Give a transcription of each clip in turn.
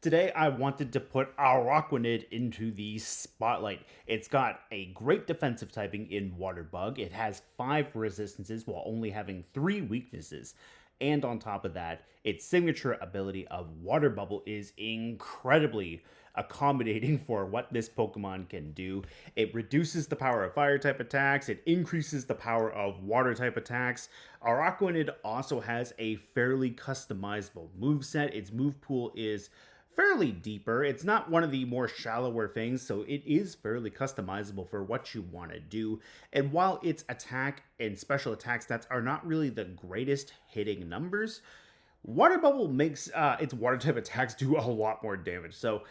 Today, I wanted to put Araquanid into the spotlight. It's got a great defensive typing in Water Bug. It has 5 resistances while only having 3 weaknesses. And on top of that, its signature ability of Water Bubble is incredibly accommodating for what this Pokemon can do. It reduces the power of fire type attacks, it increases the power of water type attacks. Araquanid also has a fairly customizable moveset. Its move pool is fairly deeper. It's not one of the more shallower things, so it is fairly customizable for what you want to do. And while its attack and special attack stats are not really the greatest hitting numbers, Water Bubble makes its water type attacks do a lot more damage. So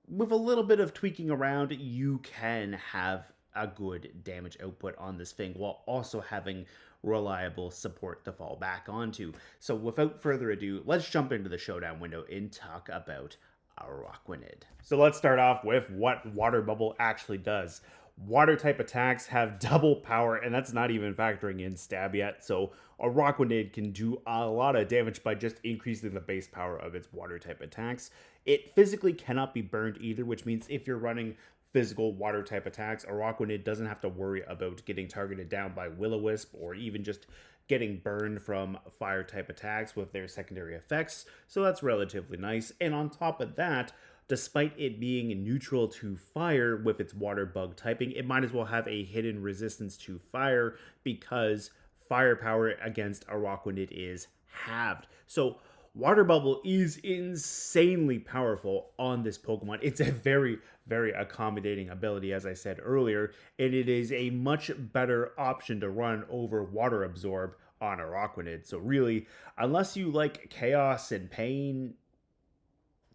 with a little bit of tweaking around, you can have a good damage output on this thing while also having reliable support to fall back onto. So without further ado, let's jump into the showdown window and talk about Araquanid. So let's start off with what Water Bubble actually does. Water type attacks have double power, and that's not even factoring in stab yet. So Araquanid can do a lot of damage by just increasing the base power of its water type attacks. It physically cannot be burned either, which means if you're running physical water type attacks, Araquanid doesn't have to worry about getting targeted down by Will-O-Wisp or even just getting burned from fire type attacks with their secondary effects. So that's relatively nice. And on top of that, despite it being neutral to fire with its water bug typing, it might as well have a hidden resistance to fire because firepower against Araquanid is halved. So Water Bubble is insanely powerful on this Pokemon. It's a very, very accommodating ability, as I said earlier, and it is a much better option to run over Water Absorb on Araquanid. So really, unless you like Chaos and Pain,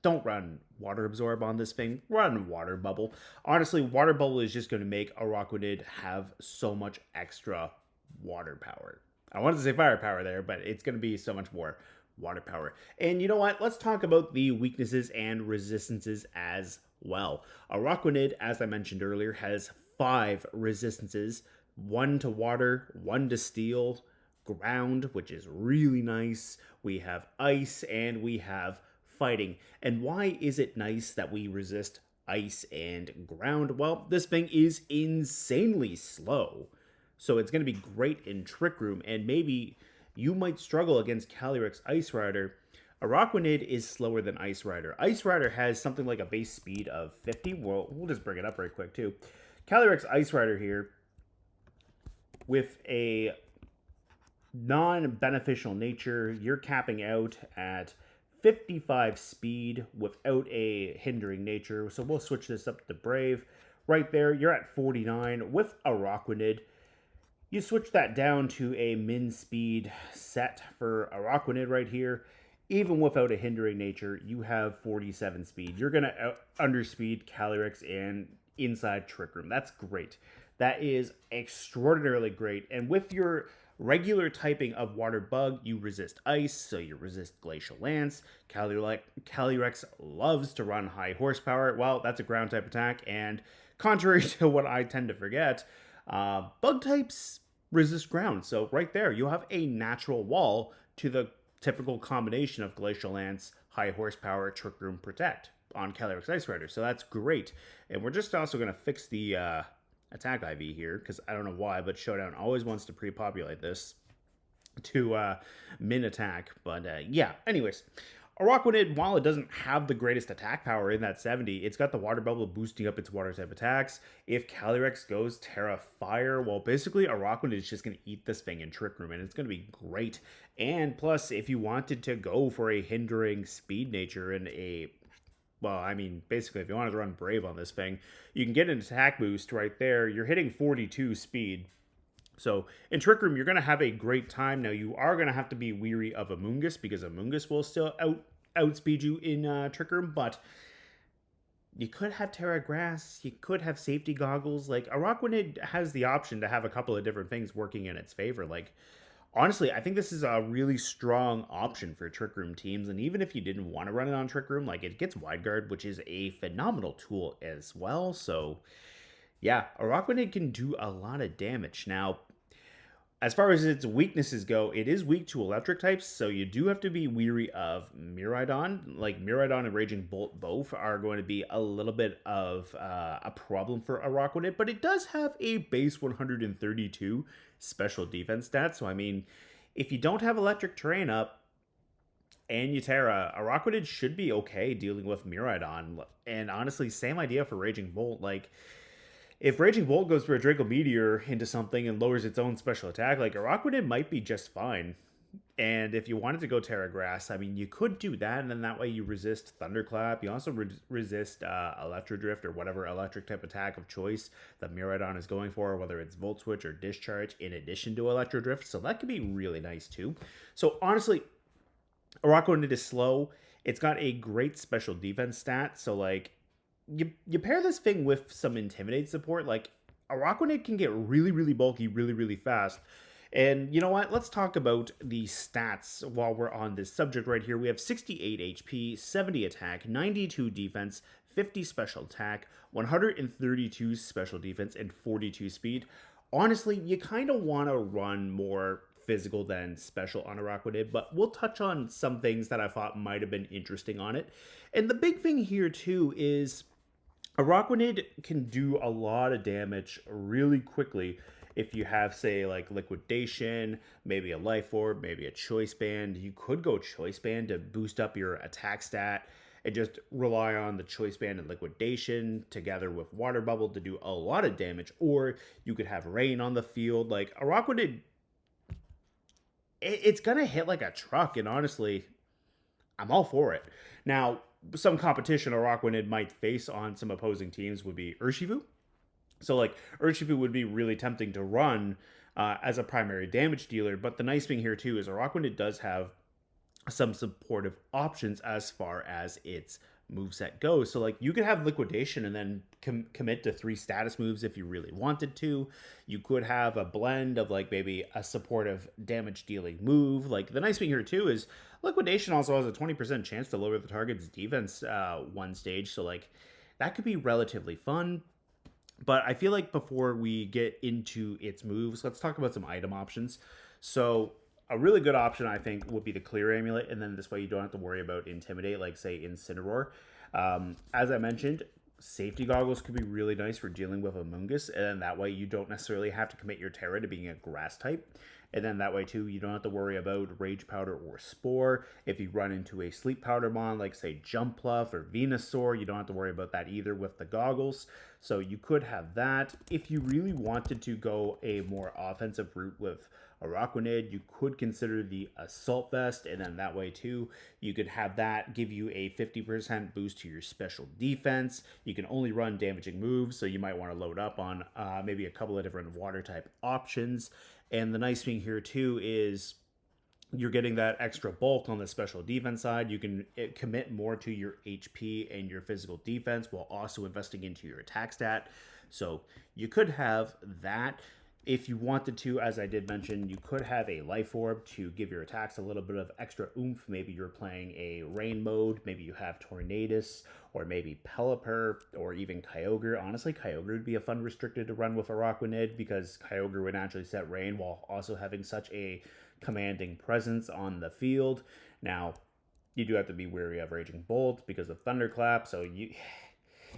don't run Water Absorb on this thing. Run Water Bubble. Honestly, Water Bubble is just going to make Araquanid have so much extra water power. I wanted to say firepower there, but it's going to be so much more water power. And you know what? Let's talk about the weaknesses and resistances as well. Araquanid, as I mentioned earlier, has 5 resistances. 1 to water, 1 to steel, ground, which is really nice. We have ice, and we have fighting. And why is it nice that we resist ice and ground? Well, this thing is insanely slow. So it's going to be great in Trick Room, and maybe you might struggle against Calyrex Ice Rider. Araquanid is slower than Ice Rider. Ice Rider has something like a base speed of 50. We'll just bring it up right quick, too. Calyrex Ice Rider here, with a non-beneficial nature, you're capping out at 55 speed without a hindering nature. So we'll switch this up to Brave. Right there, you're at 49 with Araquanid. You switch that down to a min speed set for Araquanid right here. Even without a hindering nature, you have 47 speed. You're going to underspeed Calyrex and inside Trick Room. That's great. That is extraordinarily great. And with your regular typing of Water Bug, you resist Ice, so you resist Glacial Lance. Calyrex loves to run high horsepower. Well, that's a ground type attack, and contrary to what I tend to forget, bug types resist ground. So right there, you have a natural wall to the typical combination of Glacial Lance, high horsepower, Trick Room, Protect on Calyrex Ice Rider. So that's great. And we're just also going to fix the attack IV here, because I don't know why, but Showdown always wants to pre-populate this to min attack. But yeah, anyways. Araquanid, while it doesn't have the greatest attack power in that 70, it's got the Water Bubble boosting up its water type attacks. If Calyrex goes Terra Fire, well, basically Araquanid is just going to eat this thing in Trick Room, and it's going to be great. And plus, if you wanted to go for a hindering speed nature and basically, if you wanted to run Brave on this thing, you can get an attack boost right there. You're hitting 42 speed. So in Trick Room, you're going to have a great time. Now, you are going to have to be weary of Amoonguss, because Amoonguss will still outspeed you in Trick Room, but you could have Terra Grass, you could have Safety Goggles. Like, Araquanid has the option to have a couple of different things working in its favor. Like, honestly, I think this is a really strong option for Trick Room teams, and even if you didn't want to run it on Trick Room, like, it gets Wide Guard, which is a phenomenal tool as well. So yeah, Araquanid can do a lot of damage. Now, As far as its weaknesses go, it is weak to electric types, so you do have to be weary of Miraidon. Like Miraidon and Raging Bolt both are going to be a little bit of a problem for Araquanid, but it does have a base 132 special defense stat. So I mean, if you don't have electric terrain up and Utera, Araquanid should be okay dealing with Miraidon. And honestly, same idea for Raging Bolt. Like if Raging Bolt goes for a Draco Meteor into something and lowers its own special attack, like Araquanid might be just fine. And if you wanted to go Terra Grass, I mean, you could do that, and then that way you resist Thunderclap. You also resist Electro Drift or whatever electric type attack of choice that Miraidon is going for, whether it's Volt Switch or Discharge in addition to Electro Drift. So that could be really nice too. So honestly, Araquanid is slow. It's got a great special defense stat. So like you pair this thing with some Intimidate support, like Araquanid can get really bulky really fast. And you know what? Let's talk about the stats while we're on this subject right here. We have 68 HP, 70 attack, 92 defense, 50 special attack, 132 special defense, and 42 speed. Honestly, you kind of want to run more physical than special on Araquanid, but we'll touch on some things that I thought might have been interesting on it. And the big thing here too is Araquanid can do a lot of damage really quickly if you have, say, like Liquidation, maybe a Life Orb, maybe a Choice Band. You could go Choice Band to boost up your attack stat and just rely on the Choice Band and Liquidation together with Water Bubble to do a lot of damage. Or you could have Rain on the field. Like, Araquanid, it's going to hit like a truck, and honestly, I'm all for it. Now, some competition Araquanid might face on some opposing teams would be Urshifu. So, like, Urshifu would be really tempting to run as a primary damage dealer, but the nice thing here, too, is Araquanid does have some supportive options as far as its moveset goes. So, like, you could have Liquidation and then commit to 3 status moves if you really wanted to. You could have a blend of, like, maybe a supportive damage dealing move. Like, the nice thing here, too, is Liquidation also has a 20% chance to lower the target's defense one stage. So, like, that could be relatively fun. But I feel like before we get into its moves, let's talk about some item options. So a really good option, I think, would be the Clear Amulet, and then this way you don't have to worry about Intimidate, like, say, Incineroar. As I mentioned, Safety Goggles could be really nice for dealing with Amoonguss, and then that way you don't necessarily have to commit your Terra to being a Grass type. And then that way, too, you don't have to worry about Rage Powder or Spore. If you run into a Sleep Powder Mon, like, say, Jumpluff or Venusaur, you don't have to worry about that either with the goggles. So you could have that. If you really wanted to go a more offensive route with Araquanid, you could consider the Assault Vest, and then that way, too, you could have that give you a 50% boost to your special defense. You can only run damaging moves, so you might want to load up on maybe a couple of different water-type options. And the nice thing here, too, is you're getting that extra bulk on the special defense side. You can commit more to your HP and your physical defense while also investing into your attack stat. So you could have that. If you wanted to, as I did mention, you could have a Life Orb to give your attacks a little bit of extra oomph. Maybe you're playing a Rain mode. Maybe you have Tornadus, or maybe Pelipper, or even Kyogre. Honestly, Kyogre would be a fun restricted to run with Araquanid because Kyogre would naturally set Rain while also having such a commanding presence on the field. Now, you do have to be wary of Raging Bolt because of Thunderclap, so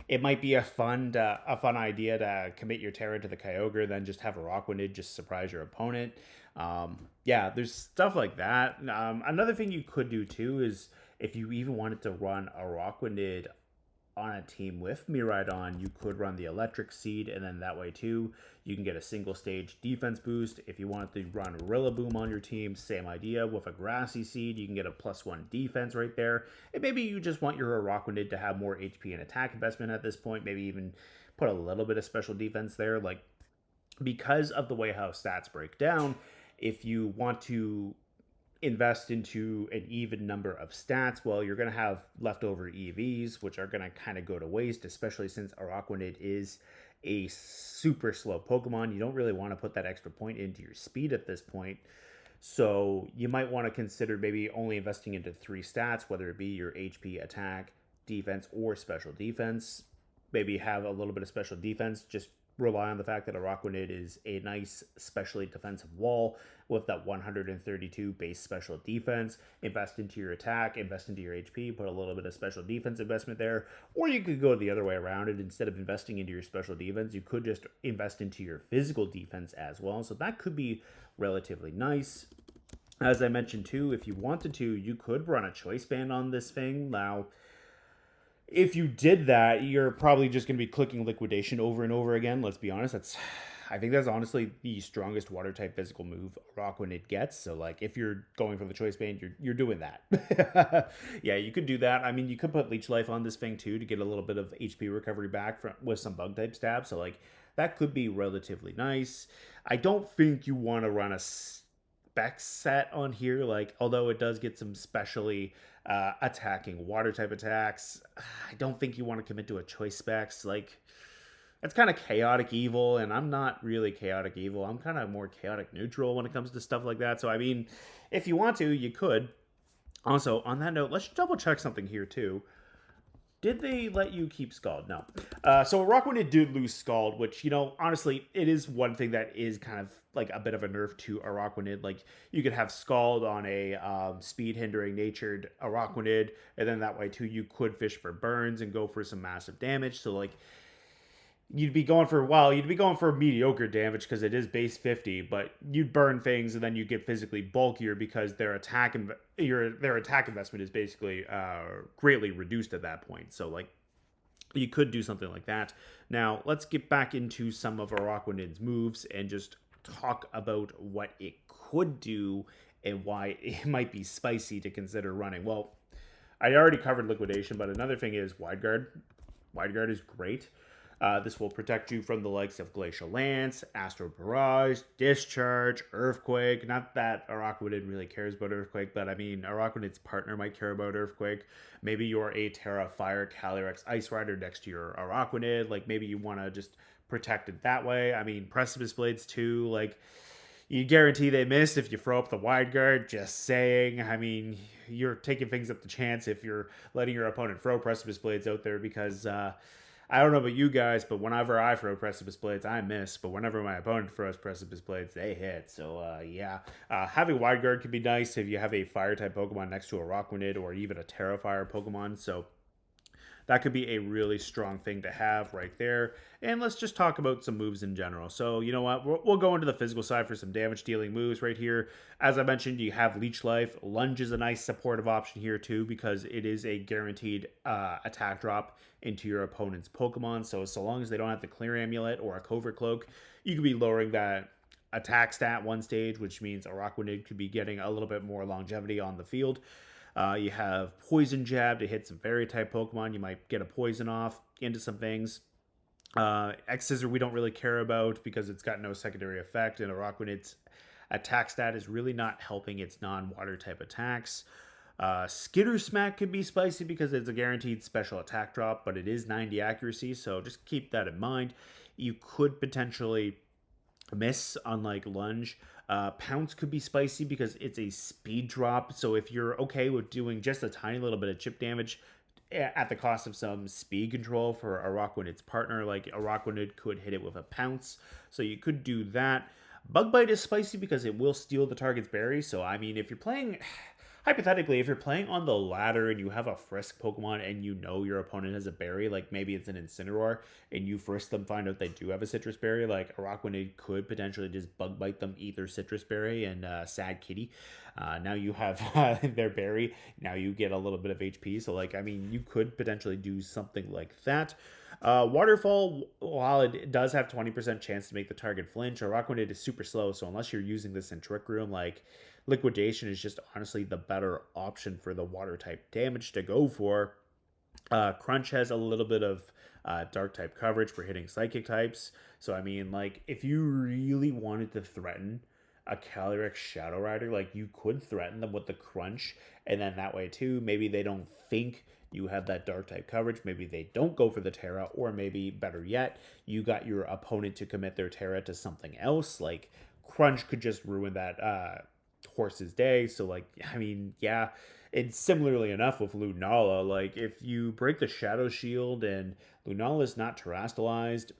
it might be a fun idea to commit your Terra to the Kyogre, then just have Araquanid just surprise your opponent. Yeah, there's stuff like that. Another thing you could do too is if you even wanted to run Araquanid on a team with Miraidon, you could run the Electric Seed, and then that way too, you can get a single stage defense boost. If you wanted to run Rillaboom on your team, same idea. With a Grassy Seed, you can get a +1 defense right there. And maybe you just want your Araquanid to have more HP and attack investment at this point, maybe even put a little bit of special defense there. Like, because of the way how stats break down, if you want to invest into an even number of stats, well, you're going to have leftover EVs, which are going to kind of go to waste, especially since Araquanid is a super slow Pokemon. You don't really want to put that extra point into your speed at this point. So you might want to consider maybe only investing into 3 stats, whether it be your HP, attack, defense, or special defense. Maybe have a little bit of special defense just rely on the fact that Araquanid is a nice, specially defensive wall with that 132 base special defense. Invest into your attack, invest into your HP, put a little bit of special defense investment there. Or you could go the other way around it. Instead of investing into your special defense, you could just invest into your physical defense as well. So that could be relatively nice. As I mentioned too, if you wanted to, you could run a choice band on this thing. Now, if you did that, you're probably just going to be clicking liquidation over and over again. Let's be honest. I think that's honestly the strongest water type physical move Araquanid gets. So like if you're going for the choice band, you're doing that. Yeah, you could do that. I mean, you could put leech life on this thing too to get a little bit of HP recovery back with some bug type stabs. So like that could be relatively nice. I don't think you want to run a spec set on here, like although it does get some specially attacking water type attacks. I don't think you want to commit to a choice specs. Like it's kind of chaotic evil, and I'm not really chaotic evil. I'm kind of more chaotic neutral when it comes to stuff like that. So I mean, if you want to, you could. Also, on that note, let's double check something here too. Did they let you keep Scald? No. So Araquanid did lose Scald, which, you know, honestly, it is one thing that is kind of like a bit of a nerf to Araquanid. Like, you could have Scald on a speed-hindering natured Araquanid, and then that way, too, you could fish for burns and go for some massive damage. So, like, you'd be going for mediocre damage because it is base 50, but you'd burn things and then you get physically bulkier because their attack investment is basically greatly reduced at that point. So like you could do something like that. Now let's get back into some of Araquanid's moves and just talk about what it could do and why it might be spicy to consider running. Well, I already covered liquidation, but another thing is wide guard. Wide guard is great. This will protect you from the likes of Glacial Lance, Astro Barrage, Discharge, Earthquake. Not that Araquanid really cares about Earthquake, but I mean, Araquanid's partner might care about Earthquake. Maybe you're a Terra Fire Calyrex Ice Rider next to your Araquanid. Like, maybe you want to just protect it that way. I mean, Precipice Blades too. Like, you guarantee they miss if you throw up the wide guard. Just saying. I mean, you're taking things up the chance if you're letting your opponent throw Precipice Blades out there because, I don't know about you guys, but whenever I throw Precipice Blades, I miss. But whenever my opponent throws Precipice Blades, they hit. So, yeah. Having Wide Guard could be nice if you have a Fire-type Pokemon next to a Araquanid or even a Terrafire Pokemon. So, that could be a really strong thing to have right there. And let's just talk about some moves in general. So, you know what? We'll go into the physical side for some damage-dealing moves right here. As I mentioned, you have Leech Life. Lunge is a nice supportive option here, too, because it is a guaranteed attack drop into your opponent's Pokemon. So long as they don't have the Clear Amulet or a Covert Cloak, you could be lowering that attack stat one stage, which means Araquanid could be getting a little bit more longevity on the field. You have Poison Jab to hit some Fairy-type Pokemon. You might get a Poison off into some things. X-Scissor we don't really care about because it's got no secondary effect, and Araquanid's attack stat is really not helping its non-water type attacks. Skitter Smack could be spicy because it's a guaranteed special attack drop, but it is 90 accuracy, so just keep that in mind. You could potentially miss, unlike Lunge. Pounce could be spicy because it's a speed drop, so if you're okay with doing just a tiny little bit of chip damage at the cost of some speed control for Araquanid's partner, like Araquanid could hit it with a Pounce, so you could do that. Bug Bite is spicy because it will steal the target's berry, so I mean, if you're playing... Hypothetically, if you're playing on the ladder and you have a Frisk Pokemon and you know your opponent has a berry, like maybe it's an Incineroar, and you Frisk them, find out they do have a Citrus Berry, like Araquanid could potentially just Bug Bite them, eat their Citrus Berry, and Sad Kitty. Now you have their berry, now you get a little bit of HP, so like, I mean, you could potentially do something like that. Waterfall, while it does have 20% chance to make the target flinch, Araquanid is super slow, so unless you're using this in Trick Room, like, Liquidation is just honestly the better option for the water type damage to go for. Crunch has a little bit of dark type coverage for hitting psychic types. So, I mean, like, if you really wanted to threaten a Calyrex Shadow Rider, like, you could threaten them with the Crunch. And then that way, too, maybe they don't think you have that dark type coverage. Maybe they don't go for the Terra. Or maybe, better yet, you got your opponent to commit their Terra to something else. Like, Crunch could just ruin that Horse's day. So like, I mean, yeah, it's similarly enough with Lunala. Like, if you break the Shadow Shield and Lunala is not terastallized,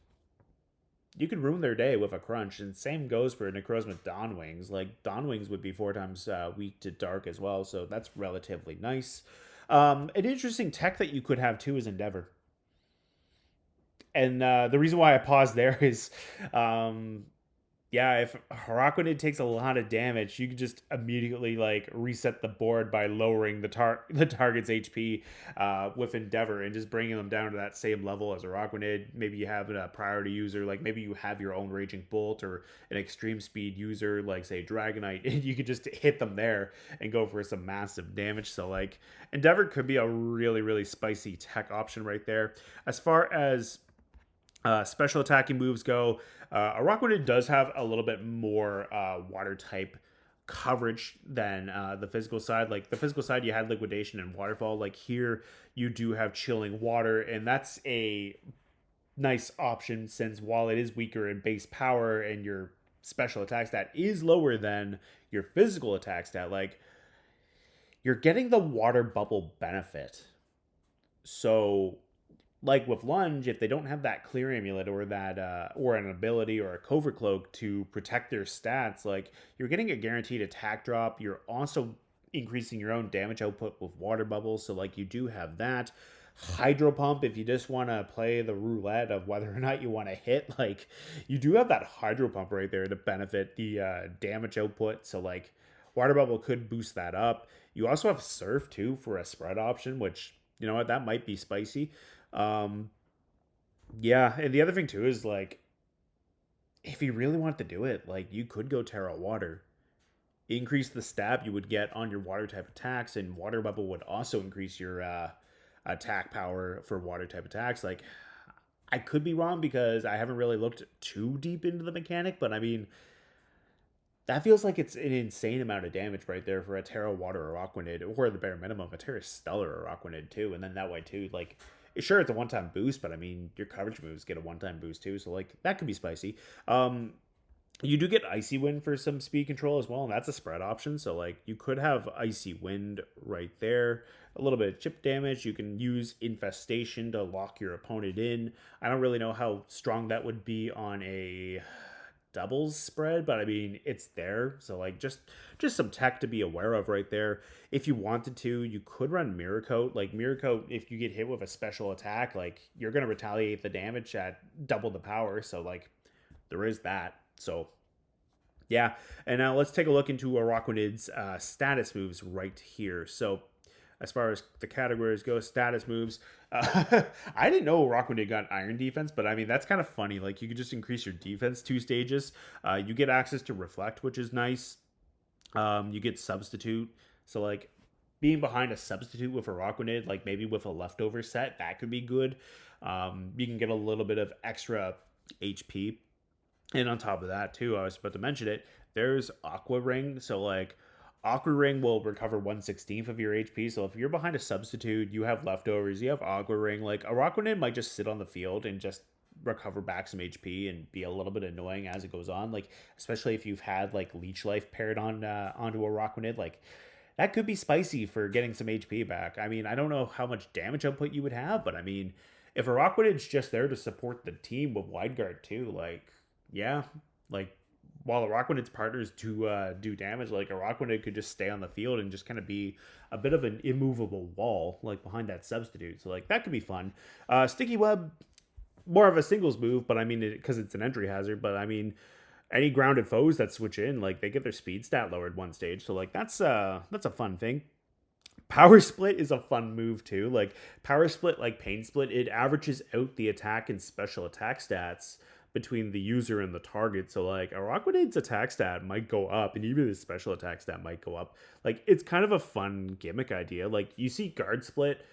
you could ruin their day with a crunch. And same goes for Necrozma Dawn Wings. Like Dawn Wings would be 4 times weak to dark as well, so that's relatively nice. An interesting tech that you could have too is Endeavor. And the reason why I paused there is um, yeah, if Araquanid takes a lot of damage, you can just immediately like reset the board by lowering the target's HP with Endeavor and just bringing them down to that same level as Araquanid. Maybe you have a priority user, like maybe you have your own Raging Bolt or an extreme speed user, like say Dragonite, and you could just hit them there and go for some massive damage. So like Endeavor could be a really spicy tech option right there. As far as special attacking moves go, Araquanid does have a little bit more water type coverage than the physical side. Like the physical side, you had liquidation and waterfall. Like here, you do have chilling water, and that's a nice option since while it is weaker in base power and your special attack stat is lower than your physical attack stat, like you're getting the water bubble benefit. So like with lunge, if they don't have that clear amulet or that or an ability or a covert cloak to protect their stats, like you're getting a guaranteed attack drop. You're also increasing your own damage output with water bubbles, so like you do have that. Hydro pump, if you just want to play the roulette of whether or not you want to hit, like you do have that hydro pump right there to benefit the damage output. So like water bubble could boost that up. You also have surf too for a spread option, which you know what, that might be spicy. um yeah, and the other thing too is like if you really want to do it, like you could go Terra Water, increase the stab you would get on your water type attacks, and Water Bubble would also increase your attack power for water type attacks. Like I could be wrong because I haven't really looked too deep into the mechanic, but I mean that feels like it's an insane amount of damage right there for a Terra Water or Aquanid, or the bare minimum a Terra Stellar or Aquanid too. And then that way too, like sure it's a one-time boost, but I mean your coverage moves get a one-time boost too, so like that could be spicy. You do get Icy Wind for some speed control as well, and that's a spread option. So like you could have Icy Wind right there. A little bit of chip damage. You can use Infestation to lock your opponent in. I don't really know how strong that would be on a doubles spread, but I mean it's there. So like just some tech to be aware of right there. If you wanted to, you could run Mirror Coat. Like Mirror Coat, if you get hit with a special attack, like you're gonna retaliate the damage at double the power. So like there is that. So yeah, and now let's take a look into Araquanid's status moves right here. So as far as the categories go, status moves. I didn't know Araquanid got Iron Defense, but I mean that's kind of funny. Like you could just increase your defense 2 stages. You get access to Reflect, which is nice. You get Substitute. So like being behind a Substitute with Araquanid, like maybe with a leftover set, that could be good. You can get a little bit of extra HP. And on top of that, too, I was about to mention it, there's Aqua Ring. So, like, Aqua Ring will recover 1/16 of your HP. So, if you're behind a substitute, you have leftovers, you have Aqua Ring, like, Araquanid might just sit on the field and just recover back some HP and be a little bit annoying as it goes on. Like, especially if you've had, like, Leech Life paired on onto Araquanid, like, that could be spicy for getting some HP back. I mean, I don't know how much damage output you would have, but I mean, if Araquanid's just there to support the team with Wide Guard, too, like, yeah, like while Araquanid's partners do damage, like Araquanid could just stay on the field and just kind of be a bit of an immovable wall, like behind that substitute. So like that could be fun. Sticky Web, more of a singles move, but I mean because it's an entry hazard. But I mean any grounded foes that switch in, like they get their speed stat lowered 1 stage. So like that's a fun thing. Power Split is a fun move too. Like Power Split, like Pain Split, it averages out the attack and special attack stats between the user and the target. So like Araquanid's attack stat might go up, and even his special attack stat might go up. Like it's kind of a fun gimmick idea. Like you see Guard Split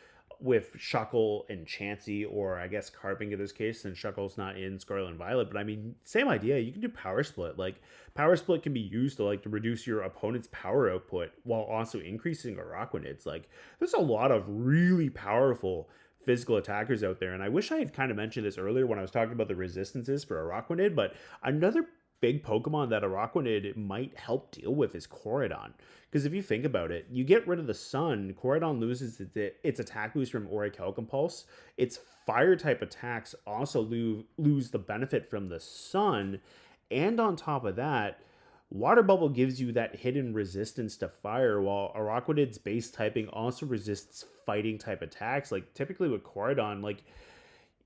with Shuckle and Chansey, or I guess Carping in this case, since Shuckle's not in Scarlet and Violet. But I mean, same idea. You can do Power Split. Like Power Split can be used to reduce your opponent's power output while also increasing Araquanid's. Like there's a lot of really powerful physical attackers out there, and I wish I had kind of mentioned this earlier when I was talking about the resistances for Araquanid. But another big Pokemon that Araquanid might help deal with is Corridon. Because if you think about it, you get rid of the Sun, Corridon loses its attack boost from Orakel Pulse. Its fire type attacks also lose the benefit from the Sun. And on top of that, Water Bubble gives you that hidden resistance to fire, while Araquanid's base typing also resists fighting type attacks. Like typically with Corridon, like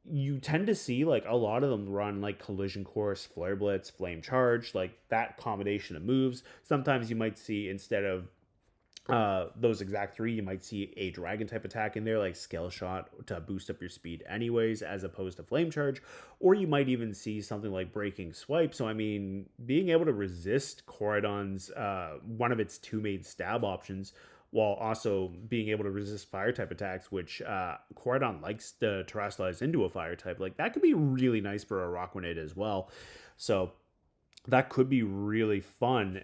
you tend to see like a lot of them run like Collision Course, Flare Blitz, Flame Charge, like that combination of moves. Sometimes you might see instead of those exact three, you might see a dragon type attack in there, like Scale Shot to boost up your speed anyways, as opposed to Flame Charge, or you might even see something like Breaking Swipe. So I mean, being able to resist Corridon's one of its two main stab options, while also being able to resist fire type attacks, which Corridon likes to terrestrialize into a fire type, like that could be really nice for a Araquanid as well. So that could be really fun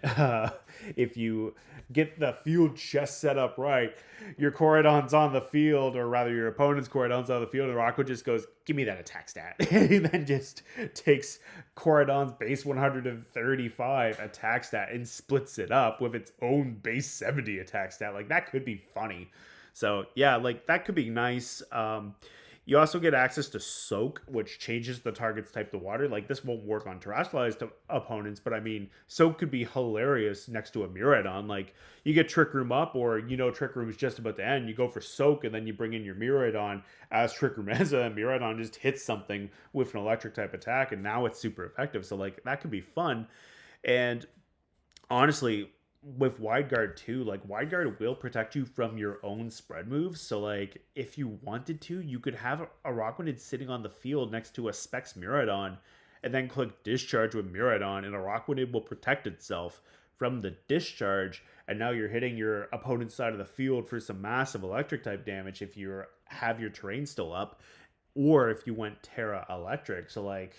if you get the field just set up right. Your Corridon's on the field, or rather, your opponent's Corridon's on the field, and Rocco just goes, "Give me that attack stat," and then just takes Corridon's base 135 attack stat and splits it up with its own base 70 attack stat. Like that could be funny. So yeah, like that could be nice. You also get access to Soak, which changes the target's type to water. Like, this won't work on terrestrialized opponents, but I mean, Soak could be hilarious next to a Miraidon. Like, you get Trick Room up, or, Trick Room is just about to end. You go for Soak, and then you bring in your Miraidon as Trick Room ends, and Miraidon just hits something with an electric type attack, and now it's super effective. So, like, that could be fun. And honestly, with Wide Guard too, like Wide Guard will protect you from your own spread moves. So like if you wanted to, you could have Araquanid sitting on the field next to a Specs Miraidon and then click Discharge with Miraidon, and Araquanid will protect itself from the discharge, and now you're hitting your opponent's side of the field for some massive electric type damage if you have your terrain still up, or if you went Terra Electric. So like,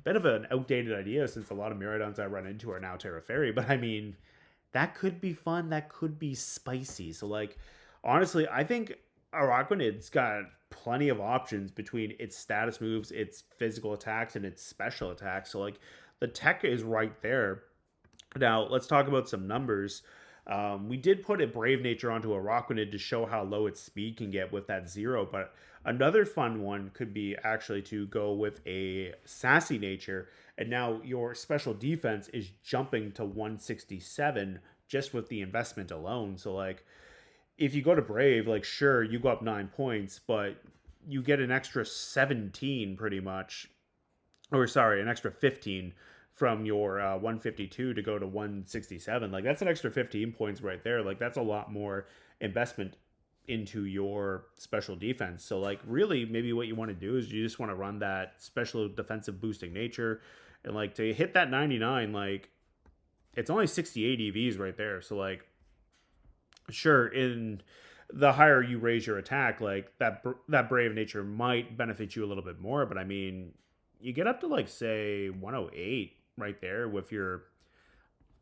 bit of an outdated idea since a lot of Miraidons I run into are now Terra Fairy, but I mean, that could be fun. That could be spicy. So, like, honestly, I think Araquanid's got plenty of options between its status moves, its physical attacks, and its special attacks. So, like, the tech is right there. Now, let's talk about some numbers. We did put a Brave Nature onto Araquanid to show how low its speed can get with that 0, but another fun one could be actually to go with a Sassy Nature, and now your special defense is jumping to 167 just with the investment alone. So, like, if you go to Brave, like, sure, you go up 9 points, but you get an extra 17 pretty much, or sorry, an extra 15 from your 152 to go to 167. Like, that's an extra 15 points right there. Like, that's a lot more investment into your special defense. So like, really, maybe what you want to do is you just want to run that special defensive boosting nature, and like to hit that 99, like it's only 68 EVs right there. So like, sure, in the higher you raise your attack, like that Brave Nature might benefit you a little bit more, but I mean, you get up to like say 108 right there with your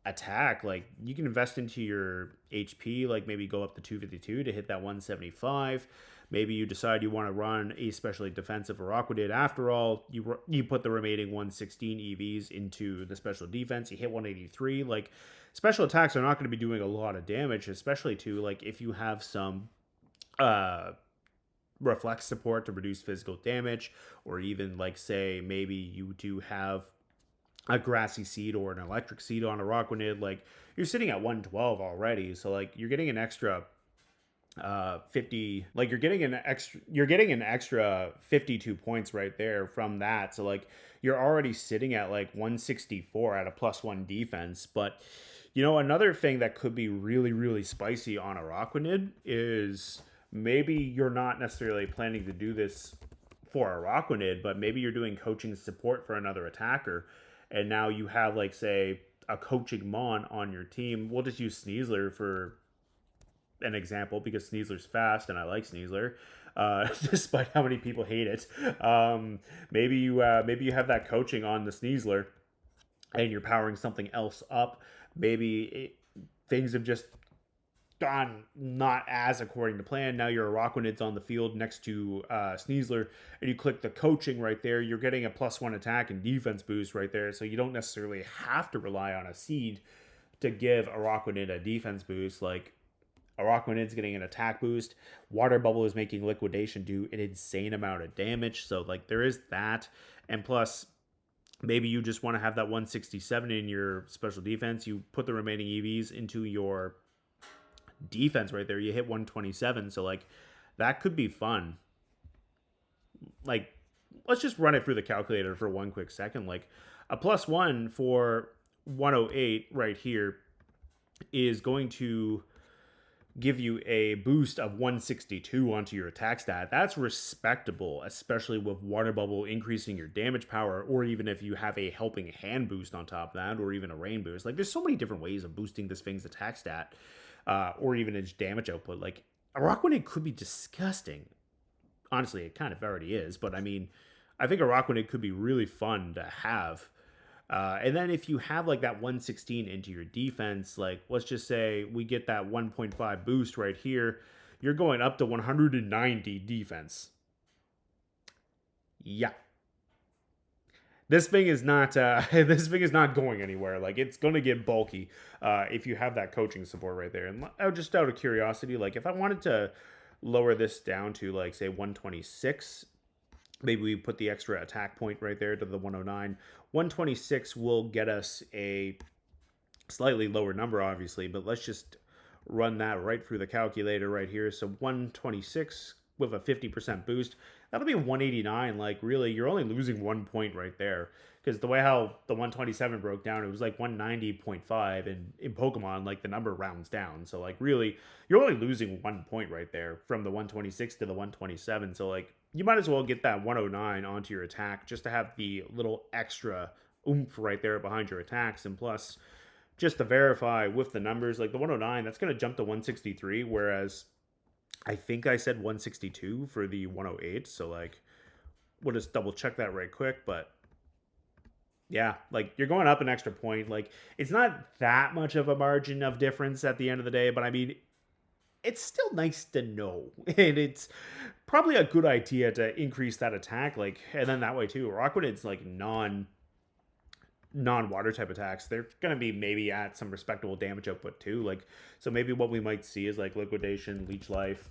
attack. Like, you can invest into your HP, like maybe go up to 252 to hit that 175. Maybe you decide you want to run a specially defensive Araquanid. After all, you put the remaining 116 EVs into the special defense. You hit 183. Like, special attacks are not going to be doing a lot of damage, especially to like if you have some reflex support to reduce physical damage, or even like say maybe you do have a Grassy Seed or an Electric Seed on Araquanid. Like, you're sitting at 112 already, so like you're getting an extra 50, like you're getting an extra 52 points right there from that. So like, you're already sitting at like 164 at a +1 defense. But another thing that could be really, really spicy on Araquanid is maybe you're not necessarily planning to do this for Araquanid, but maybe you're doing coaching support for another attacker, and now you have like say a coaching Mon on your team. We'll just use Sneasler for an example because Sneasler's fast and I like Sneasler, despite how many people hate it. Maybe you have that coaching on the Sneasler, and you're powering something else up. Maybe things have just gone not as according to plan. Now your Araquanid's on the field next to Sneasler, and you click the coaching right there. You're getting a +1 attack and defense boost right there, so you don't necessarily have to rely on a seed to give Araquanid a defense boost. Like, Araquanid's getting an attack boost. Water Bubble is making Liquidation do an insane amount of damage, so like there is that. And plus, maybe you just want to have that 167 in your special defense. You put the remaining EVs into your defense right there. You hit 127, so like that could be fun. Like, let's just run it through the calculator for one quick second. Like, a +1 for 108 right here is going to give you a boost of 162 onto your attack stat. That's respectable, especially with Water Bubble increasing your damage power, or even if you have a helping hand boost on top of that, or even a rain boost. Like, there's so many different ways of boosting this thing's attack stat, or even its damage output. Like, Araquanid could be disgusting. Honestly, it kind of already is, but I mean, I think Araquanid could be really fun to have. And then if you have like that 116 into your defense, like let's just say we get that 1.5 boost right here, you're going up to 190 defense. Yeah. This thing is not this thing is not going anywhere. Like, it's going to get bulky if you have that coaching support right there. And just out of curiosity, like if I wanted to lower this down to like say 126, maybe we put the extra attack point right there to the 109. 126 will get us a slightly lower number, obviously, but let's just run that right through the calculator right here. So 126 with a 50% boost, that'll be 189. Like, really, you're only losing 1 point right there. Because the way how the 127 broke down, it was like 190.5, and in Pokemon, like, the number rounds down. So, like, really, you're only losing 1 point right there from the 126 to the 127. So, like, you might as well get that 109 onto your attack just to have the little extra oomph right there behind your attacks. And plus, just to verify with the numbers, like the 109, that's going to jump to 163, whereas I think I said 162 for the 108. So, like, we'll just double check that right quick. But yeah, like, you're going up an extra point. Like, it's not that much of a margin of difference at the end of the day, but I mean, it's still nice to know. And it's probably a good idea to increase that attack. Like, and then that way too, Araquanid's like non-water type attacks, they're going to be maybe at some respectable damage output too. Like, so maybe what we might see is like Liquidation, Leech Life,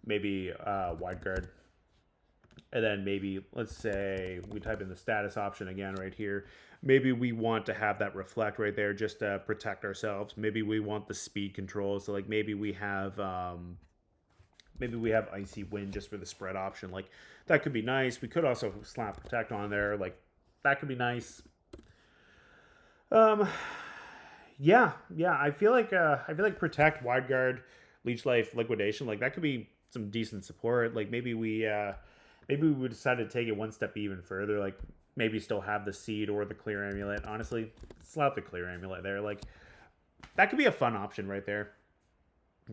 maybe Wide Guard. And then maybe, let's say we type in the status option again right here. Maybe we want to have that Reflect right there just to protect ourselves. Maybe we want the speed control. So like maybe we have Icy Wind just for the spread option. Like, that could be nice. We could also slap Protect on there. Like, that could be nice. Yeah. I feel like Protect, Wide Guard, Leech Life, Liquidation, like that could be some decent support. Like, maybe we would decide to take it one step even further. Like, maybe still have the Seed or the Clear Amulet. Honestly, slap the Clear Amulet there. Like, that could be a fun option right there.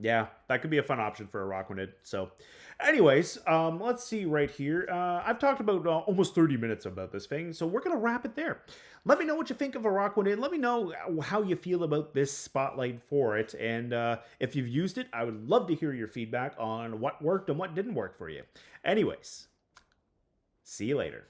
Yeah, that could be a fun option for Araquanid. So, anyways, let's see right here. I've talked about almost 30 minutes about this thing, so we're going to wrap it there. Let me know what you think of Araquanid. Let me know how you feel about this spotlight for it. And if you've used it, I would love to hear your feedback on what worked and what didn't work for you. Anyways, see you later.